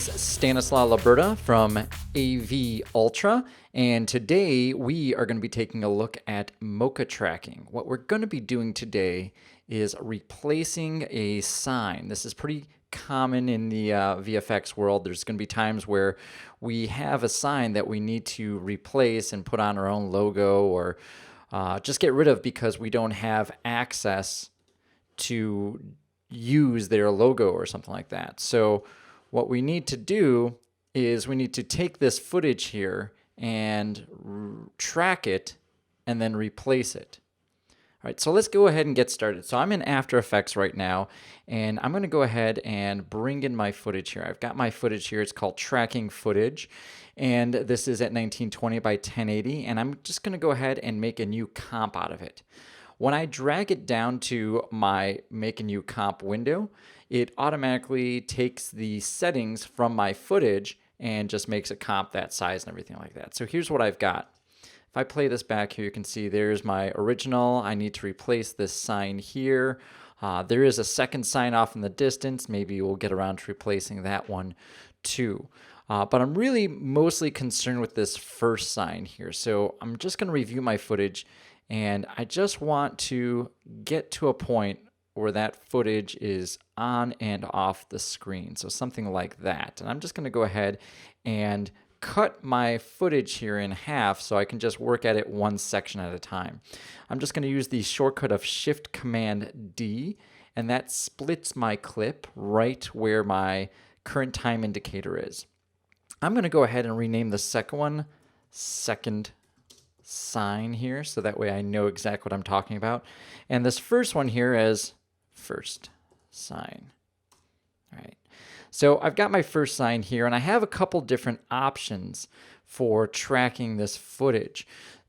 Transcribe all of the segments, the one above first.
is Stanislaw Luberda from AV Ultra, and today we are going to be taking a look at MOCHA tracking. What we're going to be doing today is replacing a sign. This is pretty common in the VFX world. There's going to be times where we have a sign that we need to replace and put on our own logo or just get rid of because we don't have access to use their logo or something like that. So what we need to do is we need to take this footage here and track it and then replace it. All right, so let's go ahead and get started. So I'm in After Effects right now, and I'm going to go ahead and bring in my footage here. I've got my footage here. It's called tracking footage, and this is at 1920 by 1080, and I'm just going to go ahead and make a new comp out of it. When I drag it down to my Make a New Comp window, it automatically takes the settings from my footage and just makes a comp that size and everything like that. So here's what I've got. If I play this back here, you can see there's my original. I need to replace this sign here. There is a second sign off in the distance. Maybe we'll get around to replacing that one too. But I'm really mostly concerned with this first sign here. So I'm just going to review my footage, and I just want to get to a point where that footage is on and off the screen. So something like that. And I'm just going to go ahead and cut my footage here in half so I can just work at it one section at a time. I'm just going to use the shortcut of Shift Command D, and that splits my clip right where my current time indicator is. I'm going to go ahead and rename the second one Second Sign here, so that way I know exactly what I'm talking about. And this first one here as First Sign. All right. So I've got my first sign here, and I have a couple different options for tracking this footage.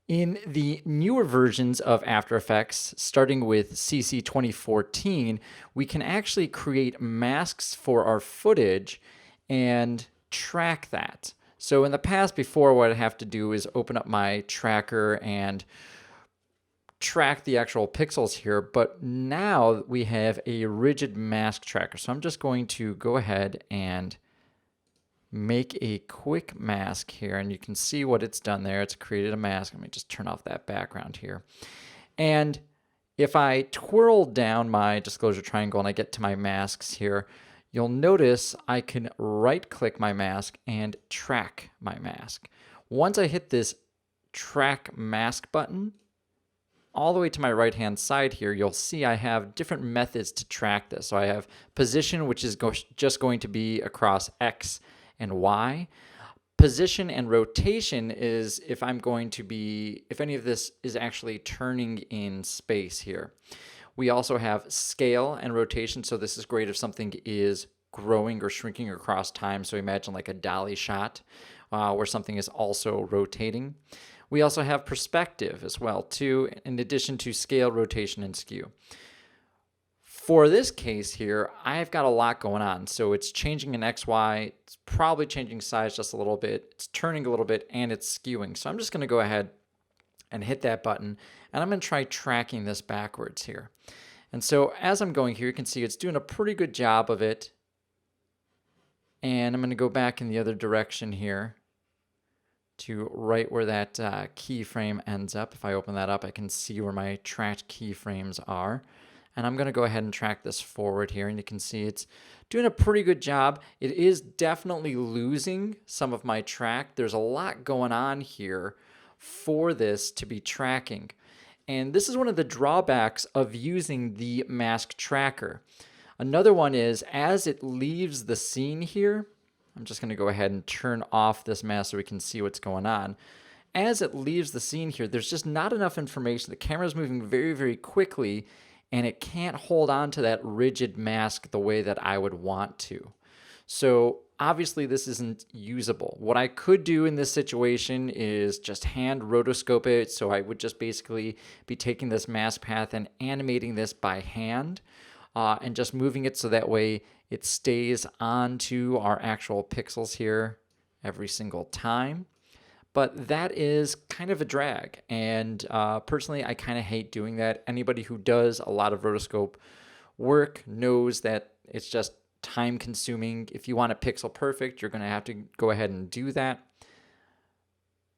In the newer versions of After Effects, starting with CC 2014, we can actually create masks for our footage and track that. So in the past, before, what I'd have to do is open up my tracker and track the actual pixels here, but now we have a rigid mask tracker. So I'm just going to go ahead and make a quick mask here, and you can see what it's done there. It's created a mask. Let me just turn off that background here. And if I twirl down my disclosure triangle and I get to my masks here, you'll notice I can right-click my mask and track my mask. Once I hit this track mask button, all the way to my right-hand side here, you'll see I have different methods to track this. So I have position, which is just going to be across X and Y. Position and rotation is if I'm going to be, if any of this is actually turning in space here. We also have scale and rotation. So this is great if something is growing or shrinking across time. So imagine like a dolly shot where something is also rotating. We also have perspective as well too, in addition to scale, rotation, and skew. For this case here, I've got a lot going on. So it's changing in XY, it's probably changing size just a little bit, it's turning a little bit, and it's skewing. So I'm just going to go ahead and hit that button, and I'm going to try tracking this backwards here. And so as I'm going here, you can see it's doing a pretty good job of it. And I'm going to go back in the other direction here to right where that keyframe ends up. If I open that up, I can see where my tracked keyframes are. And I'm going to go ahead and track this forward here, and you can see it's doing a pretty good job. It is definitely losing some of my track. There's a lot going on here for this to be tracking. And this is one of the drawbacks of using the mask tracker. Another one is as it leaves the scene here, I'm just going to go ahead and turn off this mask so we can see what's going on. As it leaves the scene here, there's just not enough information. The camera's moving very, very quickly, and it can't hold on to that rigid mask the way that I would want to. So obviously this isn't usable. What I could do in this situation is just hand rotoscope it. So I would just basically be taking this mask path and animating this by hand and just moving it so that way it stays onto our actual pixels here every single time. But that is kind of a drag. And personally, I kind of hate doing that. Anybody who does a lot of rotoscope work knows that it's just time consuming. If you want it pixel perfect, you're going to have to go ahead and do that.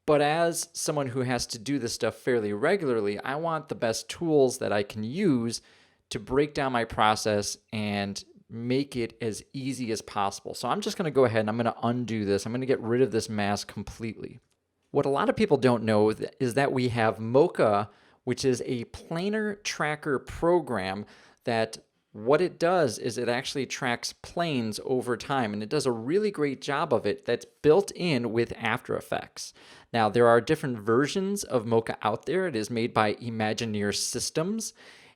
But as someone who has to do this stuff fairly regularly, I want the best tools that I can use to break down my process and make it as easy as possible. So I'm just going to go ahead and I'm going to undo this. I'm going to get rid of this mask completely. What a lot of people don't know is that we have MOCHA, which is a planar tracker program that what it does is it actually tracks planes over time, and it does a really great job of it that's built in with After Effects. Now, there are different versions of MOCHA out there. It is made by Imagineer Systems,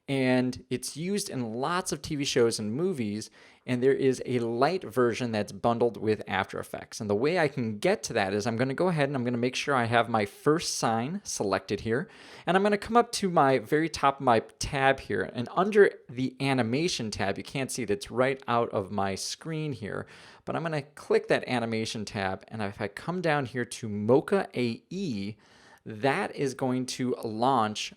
and it's used in lots of TV shows and movies, and there is a light version that's bundled with After Effects. And the way I can get to that is I'm going to go ahead and I'm going to make sure I have my first sign selected here, and I'm going to come up to my very top of my tab here, and under the animation tab, you can't see it, it's right out of my screen here, but I'm going to click that animation tab, and if I come down here to Mocha AE, that is going to launch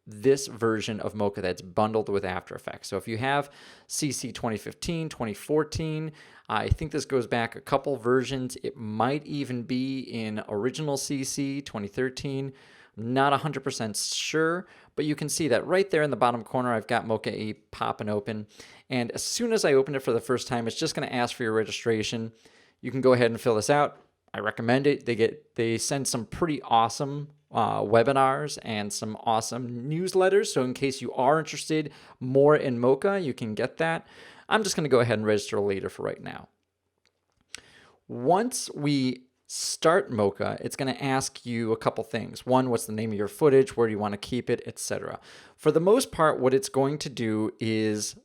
this version of MOCHA that's bundled with After Effects. So if you have CC 2015, 2014, I think this goes back a couple versions. It might even be in original CC 2013. Not 100% sure, but you can see that right there in the bottom corner, I've got Mocha AE popping open. And as soon as I open it for the first time, it's just going to ask for your registration. You can go ahead and fill this out. I recommend it. They send some pretty awesome webinars and some awesome newsletters. So in case you are interested more in MOCHA, you can get that. I'm just going to go ahead and register later for right now. Once we start MOCHA, it's going to ask you a couple things. One, what's the name of your footage? Where do you want to keep it, etc. For the most part, what it's going to do is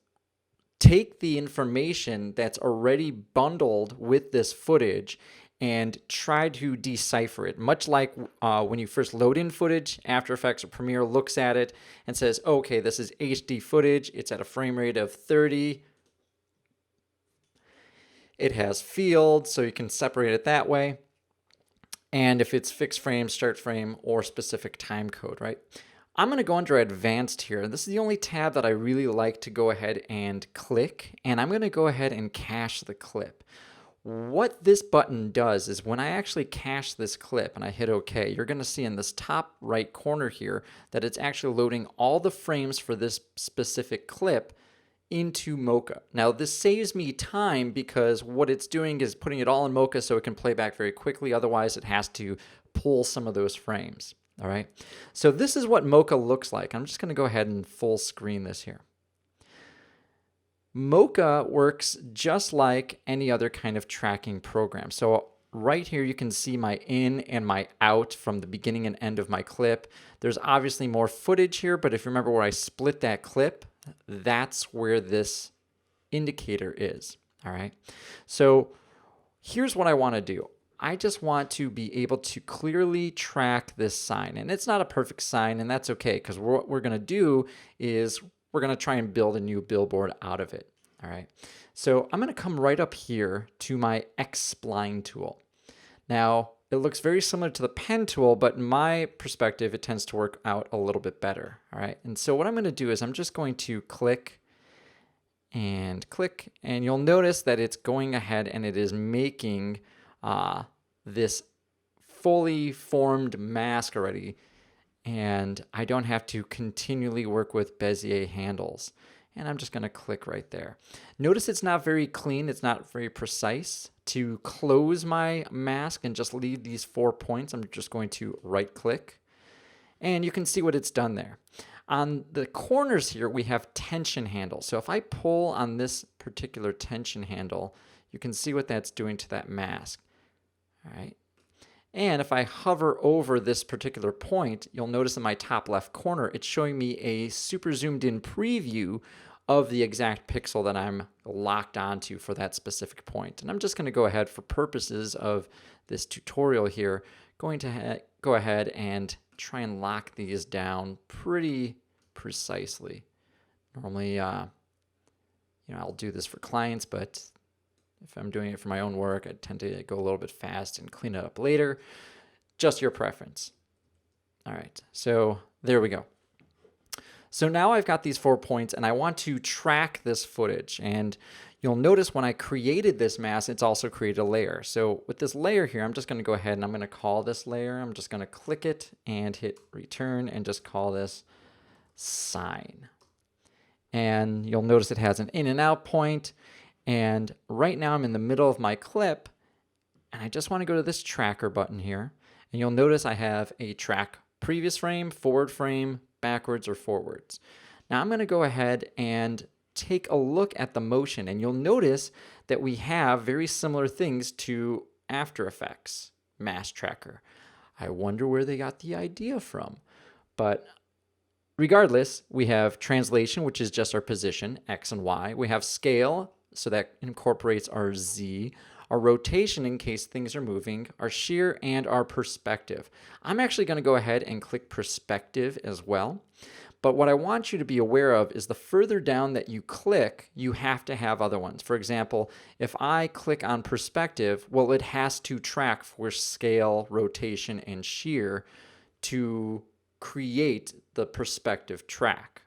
take the information that's already bundled with this footage and try to decipher it. Much like when you first load in footage, After Effects or Premiere looks at it and says, okay, this is HD footage. It's at a frame rate of 30. It has fields, so you can separate it that way. And if it's fixed frame, start frame, or specific time code, right? I'm going to go under Advanced here. This is the only tab that I really like to go ahead and click, and I'm going to go ahead and cache the clip. What this button does is when I actually cache this clip and I hit OK, you're going to see in this top right corner here that it's actually loading all the frames for this specific clip into MOCHA. Now this saves me time because what it's doing is putting it all in MOCHA so it can play back very quickly. Otherwise it has to pull some of those frames. All right. So this is what MOCHA looks like. I'm just going to go ahead and full screen this here. MOCHA works just like any other kind of tracking program. So right here you can see my in and my out from the beginning and end of my clip. There's obviously more footage here, but if you remember where I split that clip, that's where this indicator is. All right. So here's what I want to do. I just want to be able to clearly track this sign. And it's not a perfect sign, and that's okay, because what we're going to do is we're going to try and build a new billboard out of it. All right. So I'm going to come right up here to my X Spline tool. Now, it looks very similar to the pen tool, but in my perspective, it tends to work out a little bit better. All right. And so what I'm going to do is I'm just going to click, and you'll notice that it's going ahead and it is making this fully formed mask already. And I don't have to continually work with Bezier handles. And I'm just going to click right there. Notice it's not very clean. It's not very precise. To close my mask and just leave these 4 points, I'm just going to right click. And you can see what it's done there. On the corners here, we have tension handles. So if I pull on this particular tension handle, you can see what that's doing to that mask. All right. And if I hover over this particular point, you'll notice in my top left corner, it's showing me a super zoomed in preview of the exact pixel that I'm locked onto for that specific point. And I'm just going to go ahead, for purposes of this tutorial here, going to go ahead and try and lock these down pretty precisely. Normally, I'll do this for clients, but if I'm doing it for my own work, I tend to go a little bit fast and clean it up later. Just your preference. All right, so there we go. So now I've got these 4 points and I want to track this footage. And You'll notice when I created this mask, it's also created a layer. So with this layer here, I'm just going to go ahead and I'm going to call this layer. I'm just going to click it and hit return and just call this sign. And you'll notice it has an in and out point. And right now I'm in the middle of my clip, and I just want to go to this tracker button here. And you'll notice I have a track previous frame, forward frame, backwards or forwards. Now I'm going to go ahead and take a look at the motion, and you'll notice that we have very similar things to After Effects Mask Tracker. I wonder where they got the idea from. But regardless, we have translation, which is just our position, X and Y. We have scale, so that incorporates our Z, our rotation in case things are moving, our shear, and our perspective. I'm actually going to go ahead and click perspective as well. But what I want you to be aware of is the further down that you click, you have to have other ones. For example, if I click on perspective, well, it has to track for scale, rotation, and shear to create the perspective track.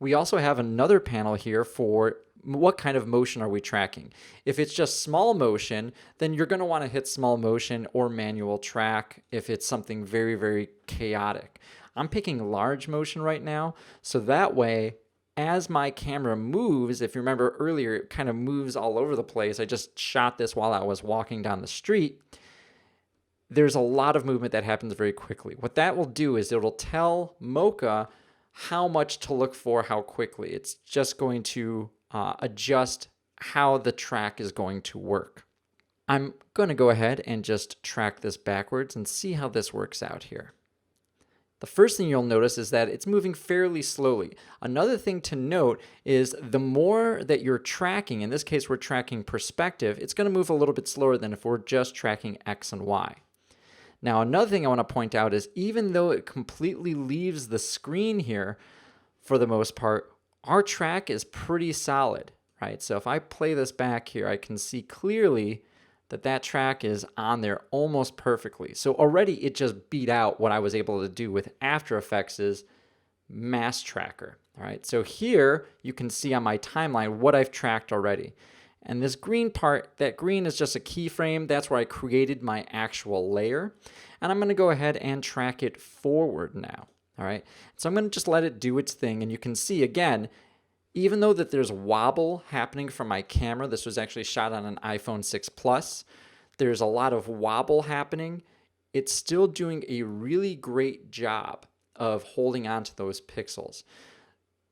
We also have another panel here for what kind of motion are we tracking. If it's just small motion, then you're going to want to hit small motion or manual track if it's something very, very chaotic. I'm picking large motion right now, so that way, as my camera moves, if you remember earlier, it kind of moves all over the place. I just shot this while I was walking down the street. There's a lot of movement that happens very quickly. What that will do is it'll tell Mocha how much to look for, how quickly. It's just going to adjust how the track is going to work. I'm going to go ahead and just track this backwards and see how this works out here. The first thing you'll notice is that it's moving fairly slowly. Another thing to note is the more that you're tracking, in this case we're tracking perspective, it's going to move a little bit slower than if we're just tracking X and Y. Now another thing I want to point out is even though it completely leaves the screen here, for the most part, our track is pretty solid, right? So if I play this back here, I can see clearly that that track is on there almost perfectly. So already it just beat out what I was able to do with After Effects' Mask Tracker. All right, so here you can see on my timeline what I've tracked already. And this green part, that green is just a keyframe. That's where I created my actual layer. And I'm going to go ahead and track it forward now. All right, so I'm going to just let it do its thing. And you can see again, even though that there's wobble happening from my camera, this was actually shot on an iPhone 6 Plus, there's a lot of wobble happening. It's still doing a really great job of holding on to those pixels.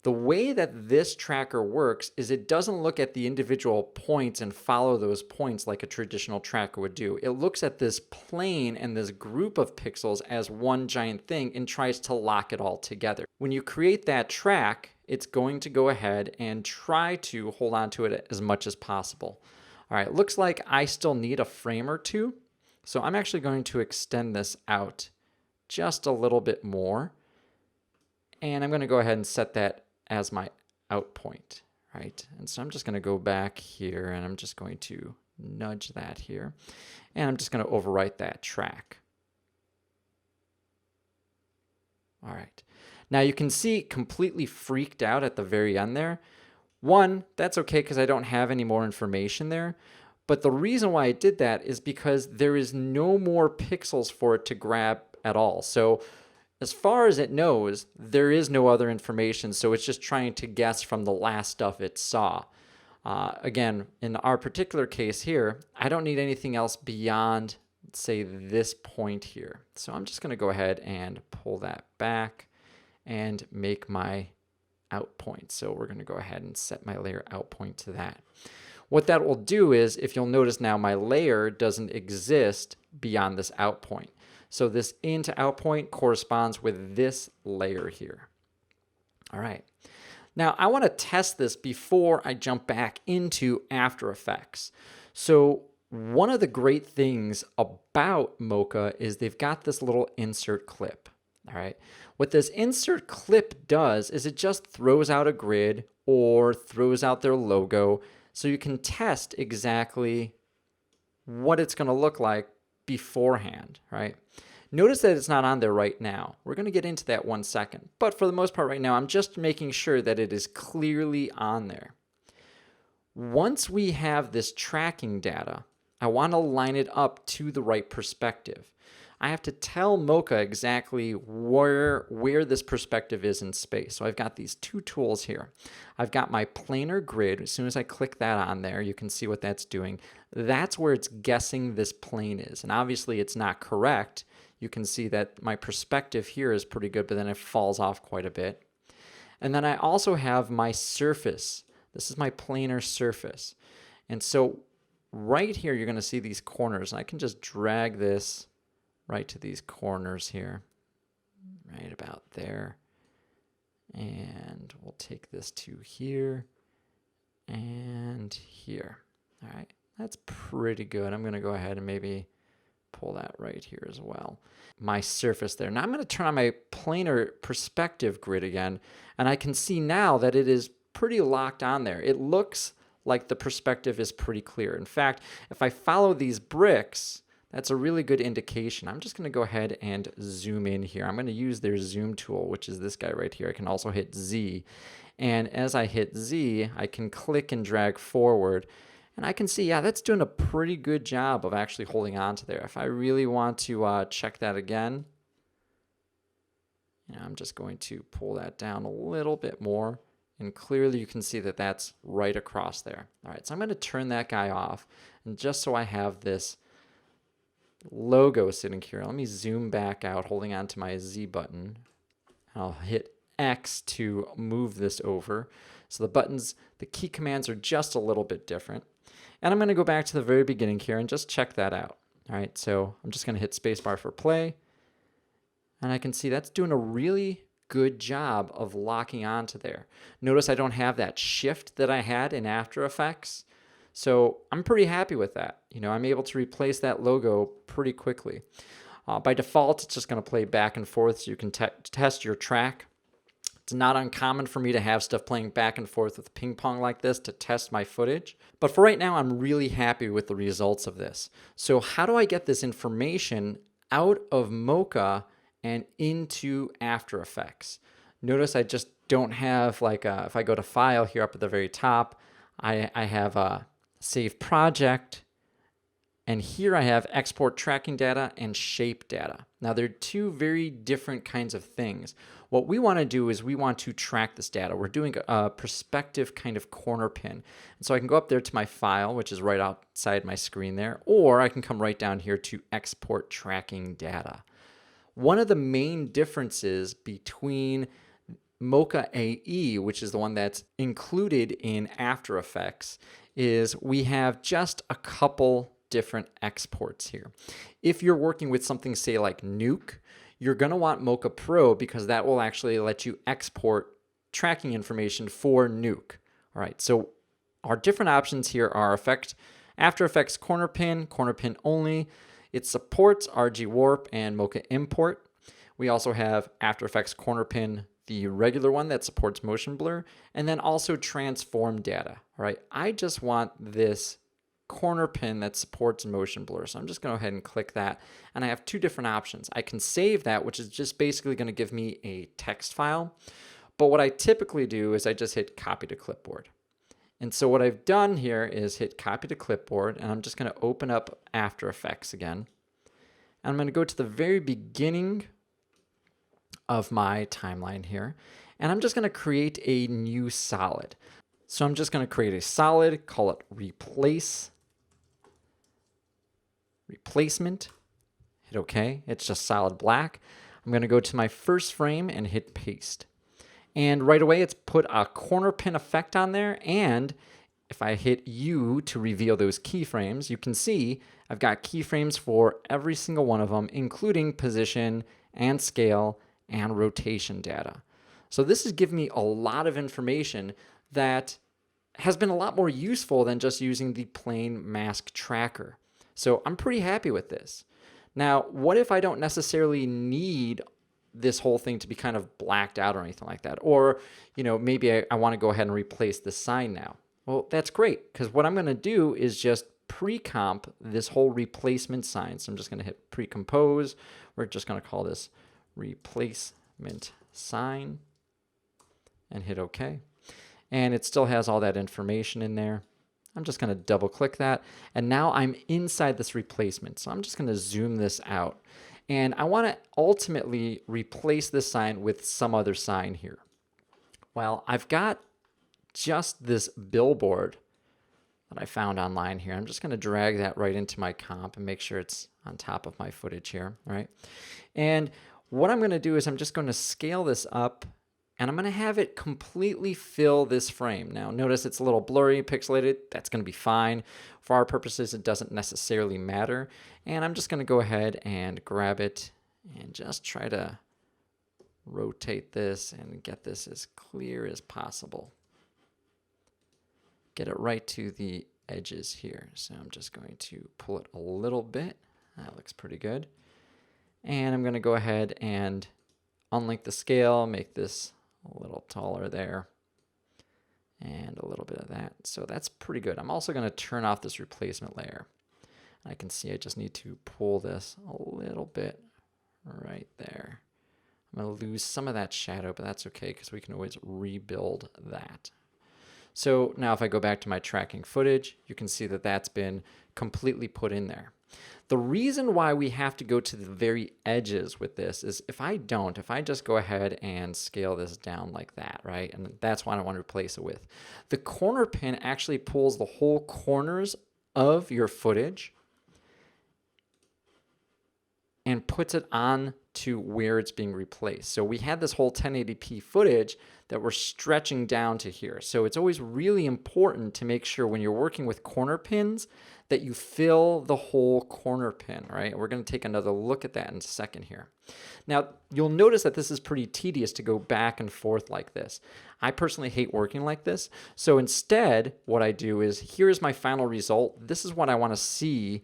The way that this tracker works is it doesn't look at the individual points and follow those points like a traditional tracker would do. It looks at this plane and this group of pixels as one giant thing and tries to lock it all together. When you create that track, it's going to go ahead and try to hold on to it as much as possible. All right, looks like I still need a frame or two. So I'm actually going to extend this out just a little bit more. And I'm going to go ahead and set that as my out point, right? And so I'm just going to go back here and I'm just going to nudge that here. And I'm just going to overwrite that track. All right. Now you can see completely freaked out at the very end there. One, that's okay because I don't have any more information there. But the reason why I did that is because there is no more pixels for it to grab at all. So as far as it knows, there is no other information, so it's just trying to guess from the last stuff it saw. Again, in our particular case here, I don't need anything else beyond, let's say, this point here. So I'm just going to go ahead and pull that back and make my out point. So we're going to go ahead and set my layer out point to that. What that will do is, if you'll notice now, my layer doesn't exist beyond this out point. So this in to out point corresponds with this layer here. All right. Now I want to test this before I jump back into After Effects. So one of the great things about Mocha is they've got this little insert clip. All right. What this insert clip does is it just throws out a grid or throws out their logo so you can test exactly what it's going to look like beforehand, right? Notice that it's not on there right now. We're going to get into that 1 second. But for the most part right now, I'm just making sure that it is clearly on there. Once we have this tracking data, I want to line it up to the right perspective. I have to tell Mocha exactly where this perspective is in space. So I've got these two tools here. I've got my planar grid. As soon as I click that on there, you can see what that's doing. That's where it's guessing this plane is. And obviously it's not correct. You can see that my perspective here is pretty good, but then it falls off quite a bit. And then I also have my surface. This is my planar surface. And so right here, you're going to see these corners. And I can just drag this right to these corners here, right about there. And we'll take this to here and here. All right, that's pretty good. I'm going to go ahead and maybe pull that right here as well. My surface there. Now I'm going to turn on my planar perspective grid again, and I can see now that it is pretty locked on there. It looks like the perspective is pretty clear. In fact, if I follow these bricks, that's a really good indication. I'm just going to go ahead and zoom in here. I'm going to use their zoom tool, which is this guy right here. I can also hit Z. And as I hit Z, I can click and drag forward. And I can see, yeah, that's doing a pretty good job of actually holding on to there. If I really want to check that again, I'm just going to pull that down a little bit more. And clearly you can see that that's right across there. All right, so I'm going to turn that guy off. And just so I have this logo sitting here, let me zoom back out holding on to my Z button. I'll hit X to move this over. So the buttons, the key commands are just a little bit different. And I'm going to go back to the very beginning here and just check that out. All right, so I'm just going to hit spacebar for play. And I can see that's doing a really good job of locking onto there. Notice I don't have that shift that I had in After Effects. So I'm pretty happy with that. I'm able to replace that logo pretty quickly. By default, it's just going to play back and forth so you can test your track. It's not uncommon for me to have stuff playing back and forth with ping pong like this to test my footage. But for right now, I'm really happy with the results of this. So how do I get this information out of Mocha and into After Effects? Notice I just don't have if I go to File here up at the very top, I have a Save Project. And here I have export tracking data and shape data. Now they're two very different kinds of things. What we want to do is we want to track this data. We're doing a perspective kind of corner pin. And so I can go up there to my file, which is right outside my screen there, or I can come right down here to export tracking data. One of the main differences between Mocha AE, which is the one that's included in After Effects, is we have just a couple different exports here. If you're working with something, say like Nuke, you're going to want Mocha Pro because that will actually let you export tracking information for Nuke. All right, so our different options here are After Effects corner pin only. It supports RG Warp and Mocha Import. We also have After Effects corner pin, the regular one that supports motion blur, and then also transform data. All right, I just want this corner pin that supports motion blur. So I'm just going to go ahead and click that. And I have two different options. I can save that, which is just basically going to give me a text file. But what I typically do is I just hit copy to clipboard. And so what I've done here is hit copy to clipboard, and I'm just going to open up After Effects again. And I'm going to go to the very beginning of my timeline here. And I'm just going to create a new solid. So I'm just going to create a solid, call it replacement, hit OK. It's just solid black. I'm going to go to my first frame and hit paste. And right away, it's put a corner pin effect on there. And if I hit U to reveal those keyframes, you can see I've got keyframes for every single one of them, including position and scale and rotation data. So this is giving me a lot of information that has been a lot more useful than just using the plain mask tracker. So I'm pretty happy with this. Now, what if I don't necessarily need this whole thing to be kind of blacked out or anything like that? Or, maybe I want to go ahead and replace the sign now. Well, that's great, because what I'm going to do is just precomp this whole replacement sign. So I'm just going to hit precompose. We're just going to call this replacement sign and hit OK. And it still has all that information in there. I'm just going to double click that. And now I'm inside this replacement. So I'm just going to zoom this out. And I want to ultimately replace this sign with some other sign here. Well, I've got just this billboard that I found online here. I'm just going to drag that right into my comp and make sure it's on top of my footage here, right? And what I'm going to do is I'm just going to scale this up, and I'm going to have it completely fill this frame. Now, notice it's a little blurry, pixelated. That's going to be fine. For our purposes, it doesn't necessarily matter. And I'm just going to go ahead and grab it and just try to rotate this and get this as clear as possible. Get it right to the edges here. So I'm just going to pull it a little bit. That looks pretty good. And I'm going to go ahead and unlink the scale, make this a little taller there, and a little bit of that. So that's pretty good. I'm also going to turn off this replacement layer. I can see I just need to pull this a little bit right there. I'm going to lose some of that shadow, but that's okay because we can always rebuild that. So now if I go back to my tracking footage, you can see that that's been completely put in there. The reason why we have to go to the very edges with this is if I just go ahead and scale this down like that, right? And that's what I want to replace it with. The corner pin actually pulls the whole corners of your footage and puts it on to where it's being replaced. So we had this whole 1080p footage that we're stretching down to here. So it's always really important to make sure when you're working with corner pins that you fill the whole corner pin, right? We're going to take another look at that in a second here. Now, you'll notice that this is pretty tedious to go back and forth like this. I personally hate working like this. So instead, what I do is, here's my final result. This is what I want to see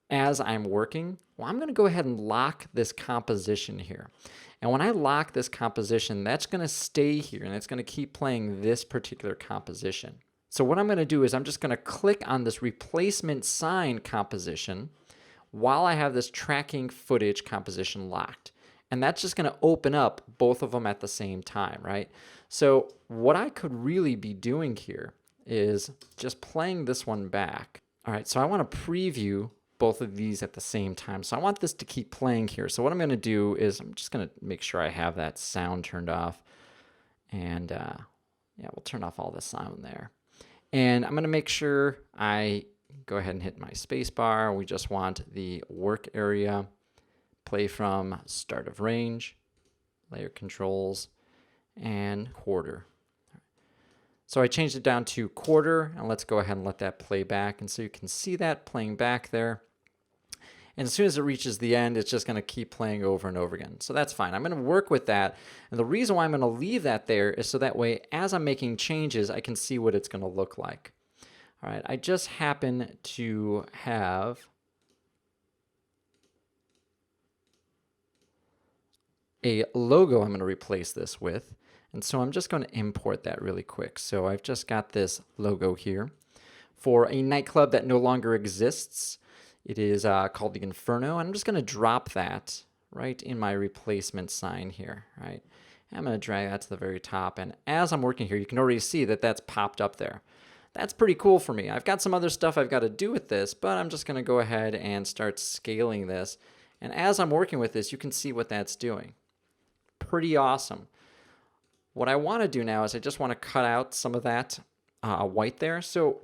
as I'm working. Well, I'm going to go ahead and lock this composition here. And when I lock this composition, that's going to stay here, and it's going to keep playing this particular composition. So what I'm going to do is I'm just going to click on this replacement sign composition while I have this tracking footage composition locked. And that's just going to open up both of them at the same time, right? So what I could really be doing here is just playing this one back. All right, so I want to preview both of these at the same time. So I want this to keep playing here. So what I'm going to do is I'm just going to make sure I have that sound turned off. And yeah, we'll turn off all the sound there. And I'm going to make sure I go ahead and hit my space bar. We just want the work area, play from start of range, layer controls, and quarter. So I changed it down to quarter, and let's go ahead and let that play back. And so you can see that playing back there. And as soon as it reaches the end, it's just going to keep playing over and over again. So that's fine. I'm going to work with that. And the reason why I'm going to leave that there is so that way, as I'm making changes, I can see what it's going to look like. All right, I just happen to have a logo I'm going to replace this with. And so I'm just going to import that really quick. So I've just got this logo here for a nightclub that no longer exists. It is called the Inferno. I'm just going to drop that right in my replacement sign here, right? I'm going to drag that to the very top. And as I'm working here, you can already see that that's popped up there. That's pretty cool for me. I've got some other stuff I've got to do with this, but I'm just going to go ahead and start scaling this. And as I'm working with this, you can see what that's doing. Pretty awesome. What I want to do now is I just want to cut out some of that white there. So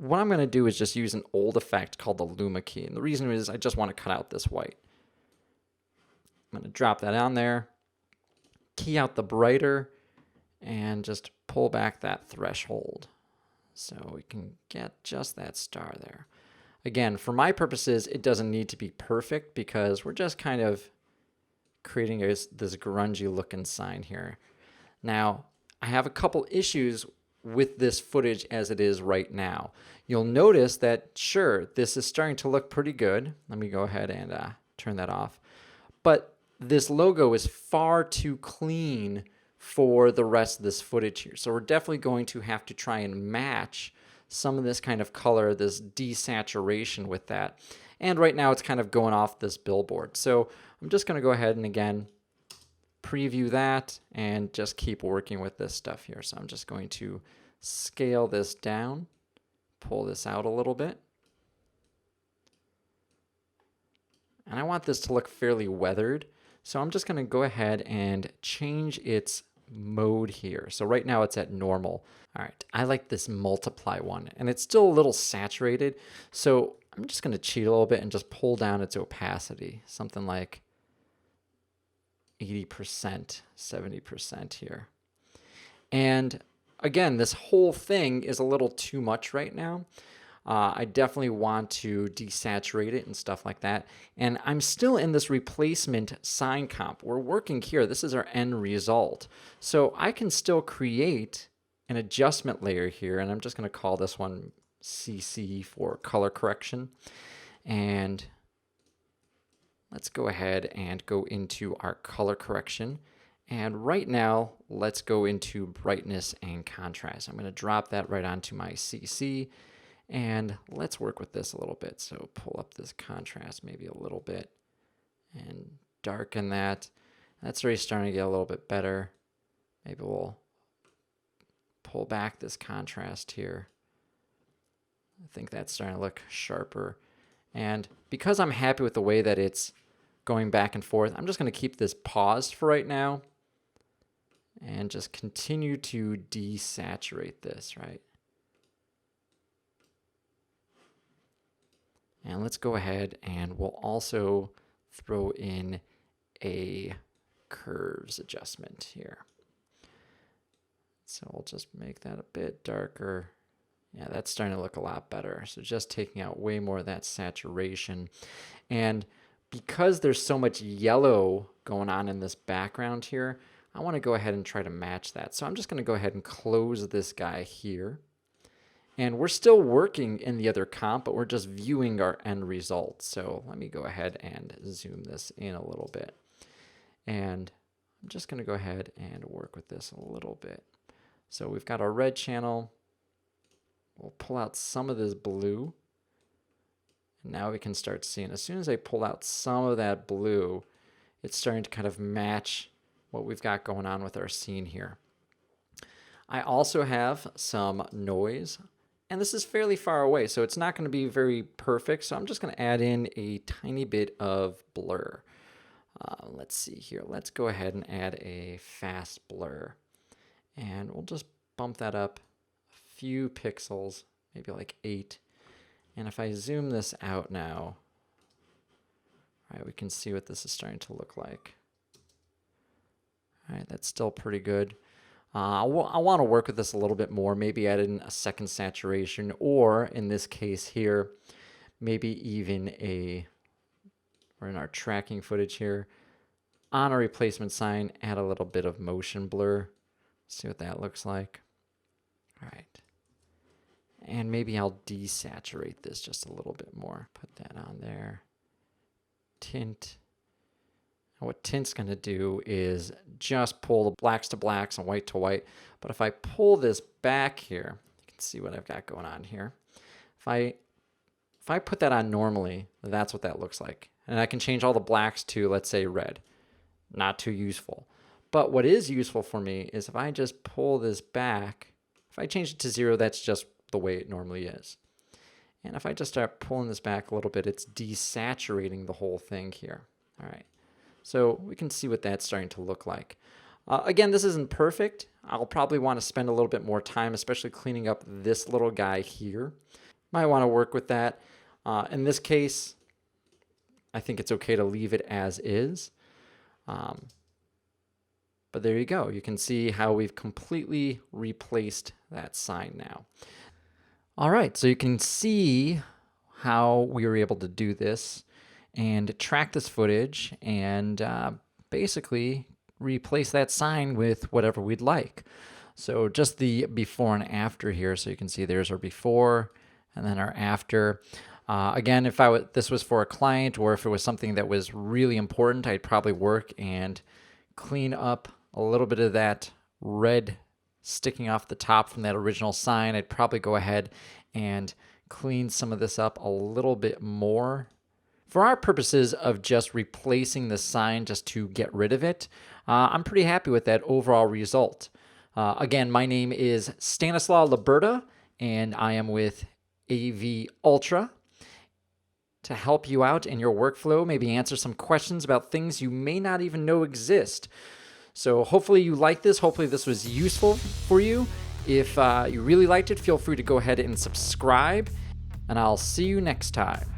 what I'm going to do is just use an old effect called the Luma key. And the reason is I just want to cut out this white. I'm going to drop that on there, key out the brighter, and just pull back that threshold so we can get just that star there. Again, for my purposes, it doesn't need to be perfect because we're just kind of creating this grungy looking sign here. Now, I have a couple issues with this footage as it is right now. You'll notice that, sure, this is starting to look pretty good. Let me go ahead and turn that off. But this logo is far too clean for the rest of this footage here. So we're definitely going to have to try and match some of this kind of color, this desaturation with that. And right now it's kind of going off this billboard. So I'm just going to go ahead and again preview that and just keep working with this stuff here. So I'm just going to scale this down, pull this out a little bit. And I want this to look fairly weathered. So I'm just going to go ahead and change its mode here. So right now it's at normal. All right, I like this multiply one, and it's still a little saturated. So I'm just going to cheat a little bit and just pull down its opacity, something like 80%, 70% here. And again, this whole thing is a little too much right now. I definitely want to desaturate it and stuff like that. And I'm still in this replacement sign comp. We're working here. This is our end result. So I can still create an adjustment layer here, and I'm just going to call this one CC for color correction. And let's go ahead and go into our color correction. And right now, let's go into brightness and contrast. I'm going to drop that right onto my CC. And let's work with this a little bit. So pull up this contrast maybe a little bit and darken that. That's already starting to get a little bit better. Maybe we'll pull back this contrast here. I think that's starting to look sharper. And because I'm happy with the way that it's going back and forth, I'm just going to keep this paused for right now and just continue to desaturate this, right? And let's go ahead and we'll also throw in a curves adjustment here. So we'll just make that a bit darker. Yeah, that's starting to look a lot better. So just taking out way more of that saturation. And because there's so much yellow going on in this background here, I want to go ahead and try to match that. So I'm just going to go ahead and close this guy here. And we're still working in the other comp, but we're just viewing our end result. So let me go ahead and zoom this in a little bit. And I'm just going to go ahead and work with this a little bit. So we've got our red channel. We'll pull out some of this blue. And now we can start seeing, as soon as I pull out some of that blue, it's starting to kind of match what we've got going on with our scene here. I also have some noise. And this is fairly far away, so it's not going to be very perfect. So I'm just going to add in a tiny bit of blur. Let's see here. Let's go ahead and add a fast blur. And we'll just bump that up a few pixels, maybe like 8. And if I zoom this out now, all right, we can see what this is starting to look like. All right, that's still pretty good. I want to work with this a little bit more, maybe add in a second saturation, or in this case here, maybe even we're in our tracking footage here, on a replacement sign, add a little bit of motion blur. See what that looks like. All right. And maybe I'll desaturate this just a little bit more. Put that on there. Tint. And what tint's going to do is just pull the blacks to blacks and white to white. But if I pull this back here, you can see what I've got going on here. If I put that on normally, that's what that looks like. And I can change all the blacks to, let's say, red. Not too useful. But what is useful for me is if I just pull this back, if I change it to 0, that's just the way it normally is. And if I just start pulling this back a little bit, it's desaturating the whole thing here. All right. So we can see what that's starting to look like. Again, this isn't perfect. I'll probably want to spend a little bit more time, especially cleaning up this little guy here. Might want to work with that. In this case, I think it's okay to leave it as is. But there you go. You can see how we've completely replaced that sign now. All right, so you can see how we were able to do this and track this footage and basically replace that sign with whatever we'd like. So just the before and after here, so you can see there's our before and then our after. Again, if this was for a client or if it was something that was really important, I'd probably work and clean up a little bit of that red sticking off the top from that original sign. I'd probably go ahead and clean some of this up a little bit more. For our purposes of just replacing the sign just to get rid of it, I'm pretty happy with that overall result. Again, my name is Stanislaw Luberda, and I am with AV Ultra to help you out in your workflow, maybe answer some questions about things you may not even know exist. So hopefully you like this. Hopefully this was useful for you. If you really liked it, feel free to go ahead and subscribe, and I'll see you next time.